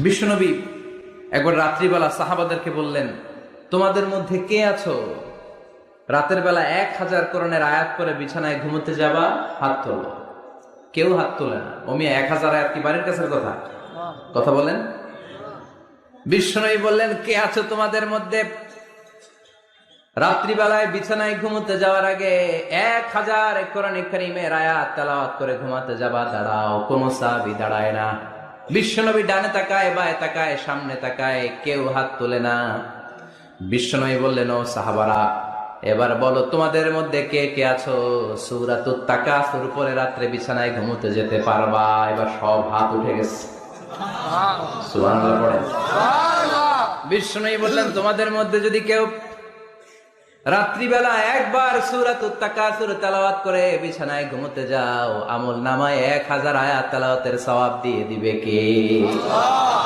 বিশ্বনবী একবার রাত্রিবেলা সাহাবাদেরকে বললেন, তোমাদের মধ্যে কে আছো রাতের বেলা 1000 কোরআনের আয়াত করে বিছানায় ঘুমোতে যাবা? হাত তোলো। কেউ হাত তোলে না। ওমি 1000 আয়াত কি বাড়ির কাছের কথা? কথা বলেন। বিশ্বনবী বললেন, কে আছো তোমাদের মধ্যে রাত্রিবেলায় বিছানায় ঘুমোতে যাওয়ার আগে 1000 কোরআনে কারীমের আয়াত তেলাওয়াত করে ঘুমাতে যাবা? দাঁড়াও। কোন সাহাবী দাঁড়ায় না। বিশ্বনবী ডানে তাকায়, বায়ে তাকায়, সামনে তাকায়, কেউ হাত তোলে না। বিশ্বনবী বললেন, ও সাহাবারা, এবার বলো তোমাদের মধ্যে কে কে আছো সূরাতুত তাকাসুর পরে রাত্রে বিছানায় ঘুমোতে যেতে পারবা? এবার সব হাত উঠে গেছে। সুবহানাল্লাহ পড়েন। বিশ্বনবী বললেন, তোমাদের মধ্যে যদি কেউ রাত্রিবেলা একবার সূরাতুত তাকাসুর তেলাওয়াত করে বিছানায় ঘুমোতে যাও, আমল নামায় 1000 আয়াত তেলাওয়াতের সওয়াব দিয়ে দিবে কে?